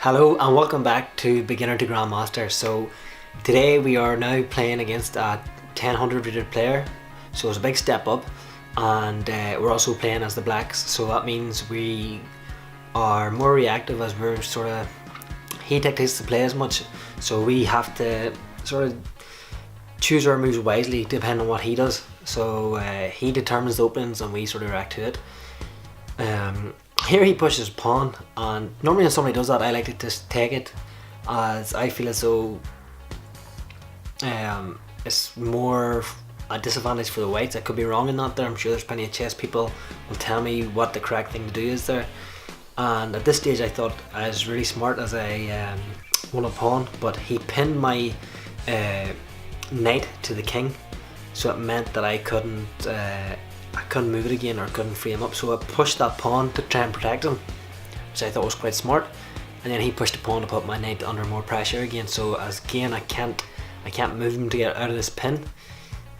Hello and welcome back to Beginner to Grandmaster. So today we are now playing against a 1000 rated player, so it's a big step up, and we're also playing as the blacks, so that means we are more reactive as we're he dictates to play as much, so we have to sort of choose our moves wisely depending on what he does. So he determines the openings and we sort of react to it. Here he pushes pawn, and normally when somebody does that I like to just take it, as I feel as though it's more a disadvantage for the whites. I could be wrong in that there, I'm sure there's plenty of chess people will tell me what the correct thing to do is there, and at this stage I thought I was really smart as I won a pawn, but he pinned my knight to the king, so it meant that I couldn't move it again or couldn't free him up, so I pushed that pawn to try and protect him, which I thought was quite smart, and then he pushed the pawn to put my knight under more pressure again, so as again I can't move him to get out of this pin,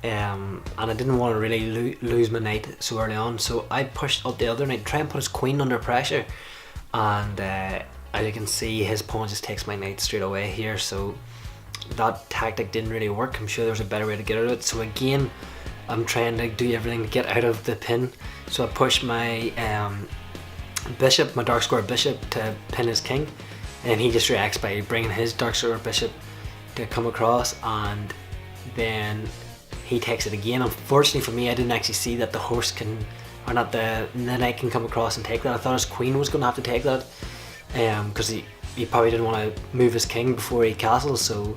and I didn't want to really lose my knight so early on, so I pushed up the other knight, try and put his queen under pressure, and as you can see his pawn just takes my knight straight away here, so that tactic didn't really work. I'm sure there's a better way to get out of it, so again I'm trying to do everything to get out of the pin, so I push my bishop, my dark square bishop, to pin his king, and he just reacts by bringing his dark square bishop to come across, and then he takes it again. Unfortunately for me, I didn't actually see that the horse can, or not, the knight can come across and take that. I thought his queen was going to have to take that, because he probably didn't want to move his king before he castles, so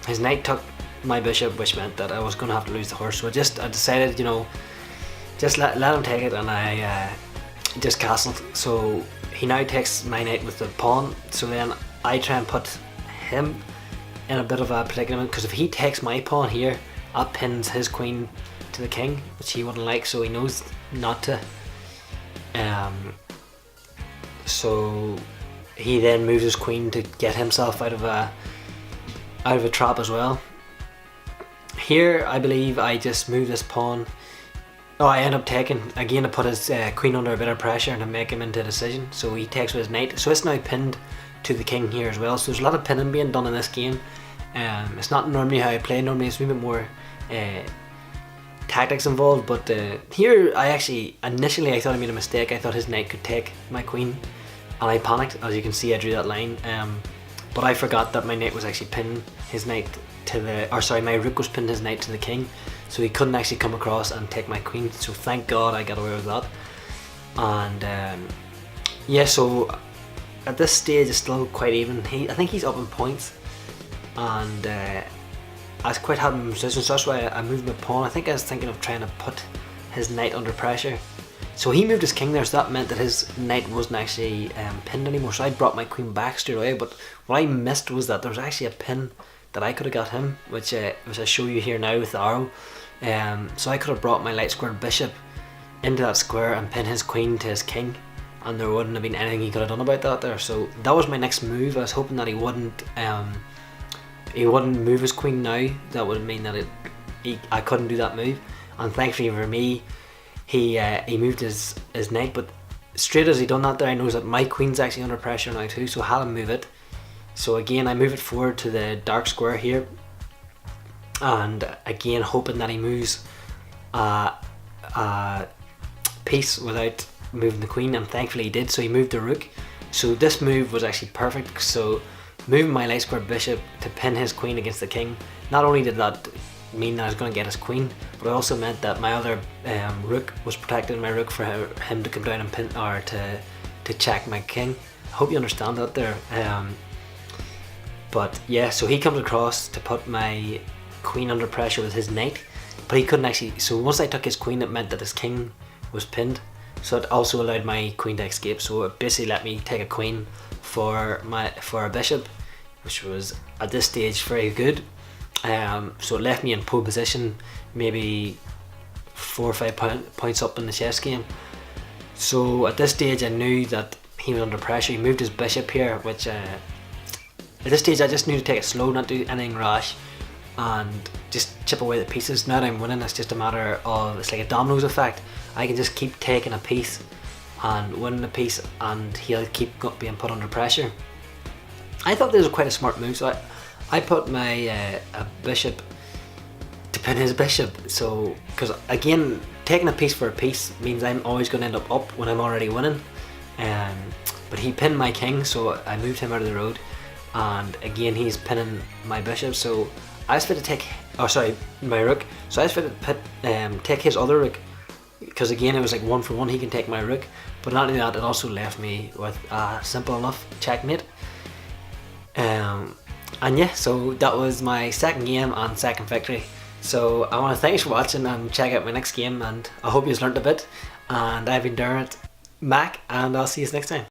his knight took my bishop, which meant that I was going to have to lose the horse, so I decided, you know, just let him take it, and I just castled. So he now takes my knight with the pawn, so then I try and put him in a bit of a predicament, because if he takes my pawn here, that pins his queen to the king, which he wouldn't like, so he knows not to. So he then moves his queen to get himself out of a trap as well. Here I believe I just move this pawn. Oh, I end up taking again to put his queen under a bit of pressure and to make him into a decision, so he takes with his knight, so it's now pinned to the king here as well, so there's a lot of pinning being done in this game. It's not normally how I play, normally it's a bit more tactics involved, but here I actually, initially I thought I made a mistake. I thought his knight could take my queen, and I panicked. As you can see, I drew that line, but I forgot that my knight was actually pinning his knight to the, or sorry, my rook was pinned his knight to the king, so he couldn't actually come across and take my queen, so thank God I got away with that. And yeah, so at this stage it's still quite even. I think he's up in points, and I was quite happy with my position, so that's why I moved my pawn. I think I was thinking of trying to put his knight under pressure, so he moved his king there, so that meant that his knight wasn't actually pinned anymore, so I brought my queen back straight away. But what I missed was that there was actually a pin that I could have got him, which I show you here now with the arrow. So I could have brought my light squared bishop into that square and pin his queen to his king, and there wouldn't have been anything he could have done about that there. So that was my next move. I was hoping that he wouldn't move his queen now. That would mean that I couldn't do that move, and thankfully for me, he moved his knight. But straight as he done that there, I know that my queen's actually under pressure now too, so I had him move it. So again I move it forward to the dark square here, and again hoping that he moves a piece without moving the queen, and thankfully he did, so he moved the rook. So this move was actually perfect, so moving my light square bishop to pin his queen against the king, not only did that mean that I was going to get his queen, but it also meant that my other rook was protecting my rook for him to come down and pin, or to check my king. I hope you understand that there. But yeah, so he comes across to put my queen under pressure with his knight, but he couldn't actually, so once I took his queen it meant that his king was pinned, so it also allowed my queen to escape, so it basically let me take a queen for a bishop, which was at this stage very good. So it left me in pole position, maybe 4 or 5 points up in the chess game. So at this stage I knew that he was under pressure. He moved his bishop here, which at this stage I just knew to take it slow, not do anything rash, and just chip away the pieces. Now that I'm winning, it's just a matter of, it's like a dominoes effect. I can just keep taking a piece and winning a piece, and he'll keep being put under pressure. I thought this was quite a smart move, so I put my a bishop to pin his bishop. So, because again, taking a piece for a piece means I'm always going to end up when I'm already winning. But he pinned my king, so I moved him out of the road, and again he's pinning my bishop. So I was fit to take, my rook. So I was fit to take his other rook, because again it was like 1 for 1. He can take my rook, but not only that, it also left me with a simple enough checkmate. And yeah, so that was my second game and second victory. So I want to thank you for watching, and check out my next game, and I hope you've learnt a bit. And I've been Dermot Mac, and I'll see you next time.